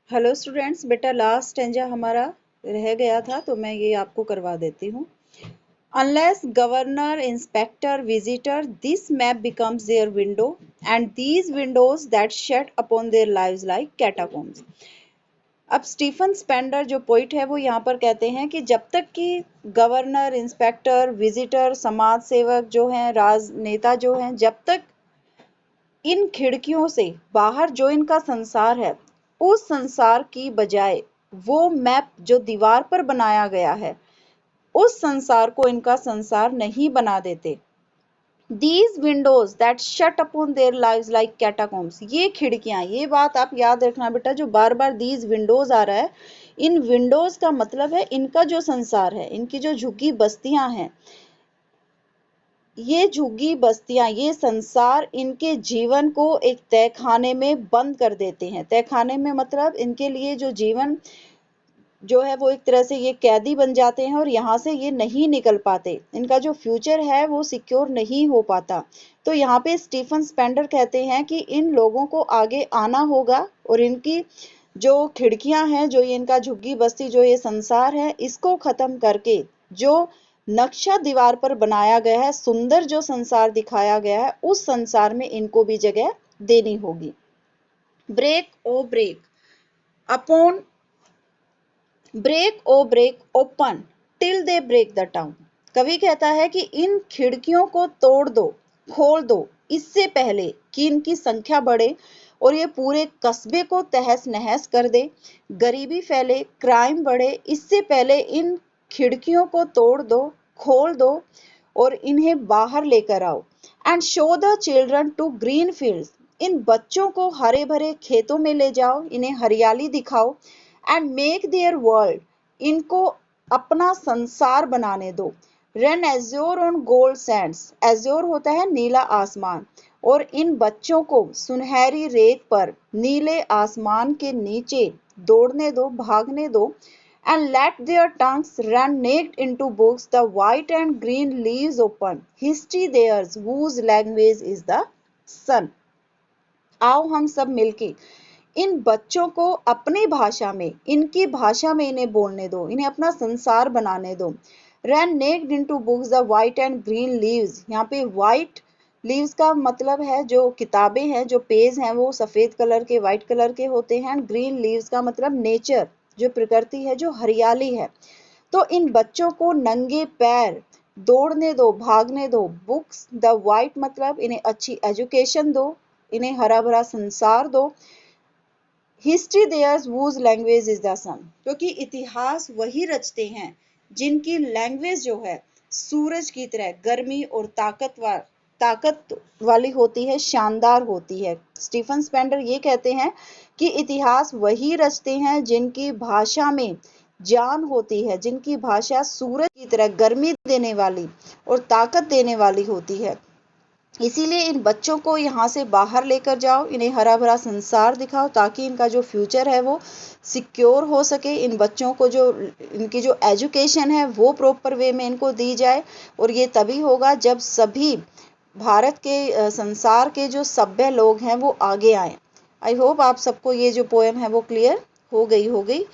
Hello students, बेटा last stanza हमारा रह गया था तो मैं ये आपको करवा देती हूँ। Unless governor, inspector, visitor, this map becomes their window and these windows that shut upon their lives like catacombs. अब स्टीफन स्पेंडर जो पोइट है वो यहाँ पर कहते हैं कि जब तक कि गवर्नर, इंस्पेक्टर, विजिटर, समाज सेवक जो हैं, राजनेता जो हैं, जब तक इन खिड़कियों से बाहर जो इनका संसार है उस संसार की बजाय वो मैप जो दीवार पर बनाया गया है उस संसार को इनका संसार नहीं बना देते। These windows that shut upon their lives like catacombs, ये खिड़कियां, ये बात आप याद रखना बेटा, जो बार बार these windows आ रहा है, इन विंडोज का मतलब है इनका जो संसार है, इनकी जो झुग्गी बस्तियां हैं, ये झुग्गी बस्तियां, ये संसार इनके जीवन को एक तहखाने में बंद कर देते हैं। तहखाने में मतलब इनके लिए जो जीवन जो है वो एक तरह से ये कैदी बन जाते हैं और यहाँ से ये नहीं निकल पाते, इनका जो फ्यूचर है वो सिक्योर नहीं हो पाता। तो यहाँ पे स्टीफन स्पेंडर कहते हैं कि इन लोगों को आगे आना होगा और इनकी जो खिड़कियां हैं, जो ये इनका झुग्गी बस्ती, जो ये संसार है, इसको खत्म करके जो नक्शा दीवार पर बनाया गया है, सुंदर जो संसार दिखाया गया है, उस संसार में इनको भी जगह देनी होगी। Break O break upon break O break open till they break the town. कवि कहता है कि इन खिड़कियों को तोड़ दो, खोल दो, इससे पहले कि इनकी संख्या बढ़े और ये पूरे कस्बे को तहस नहस कर दे, गरीबी फैले, क्राइम बढ़े, इससे पहले इन खिड़कियों को तोड़ दो, खोल दो और इन्हें बाहर लेकर आओ। And show the children to green fields, इन बच्चों को हरे भरे खेतों में ले जाओ, इन्हें हरियाली दिखाओ। एंड मेक देयर वर्ल्ड, इनको अपना संसार बनाने दो। Run azure on gold Sands, azure होता है नीला आसमान, और इन बच्चों को सुनहरी रेत पर नीले आसमान के नीचे दौड़ने दो, भागने दो। And let their tongues run naked into books, the white and green leaves open, history theirs whose language is the sun. आओ हम सब मिलके इन बच्चों को अपनी भाषा में, इनकी भाषा में इन्हें बोलने दो, इन्हें अपना संसार बनाने दो। Run naked into books, the white and green leaves, यहाँ पे white लीव्स का मतलब है जो किताबें हैं, जो पेज हैं वो सफेद कलर के, व्हाइट कलर के होते हैं। ग्रीन लीव्स का मतलब नेचर, जो प्रकृति है, जो हरियाली है। तो इन बच्चों को नंगे पैर दौड़ने दो, भागने दो। बुक्स, द वाइट मतलब इन्हें अच्छी एजुकेशन दो, इन्हें हरा भरा संसार दो। History theirs whose language is the sun, क्योंकि इतिहास वही रचते हैं जिनकी लैंग्वेज जो है सूरज की तरह गर्मी और ताकत वाली होती है, शानदार होती है। स्टीफन स्पेंडर ये कहते हैं कि इतिहास वही रचते हैं जिनकी भाषा में जान होती है, जिनकी भाषा सूरज की तरह गर्मी देने वाली और ताकत देने वाली होती है। इसीलिए इन बच्चों को यहाँ से बाहर लेकर जाओ, इन्हें हरा भरा संसार दिखाओ ताकि इनका जो फ्यूचर है वो सिक्योर हो सके। इन बच्चों को जो इनकी जो एजुकेशन है वो प्रॉपर वे में इनको दी जाए, और ये तभी होगा जब सभी भारत के संसार के जो सभ्य लोग हैं वो आगे आए। आई होप आप सबको ये जो पोएम है वो क्लियर हो गई होगी।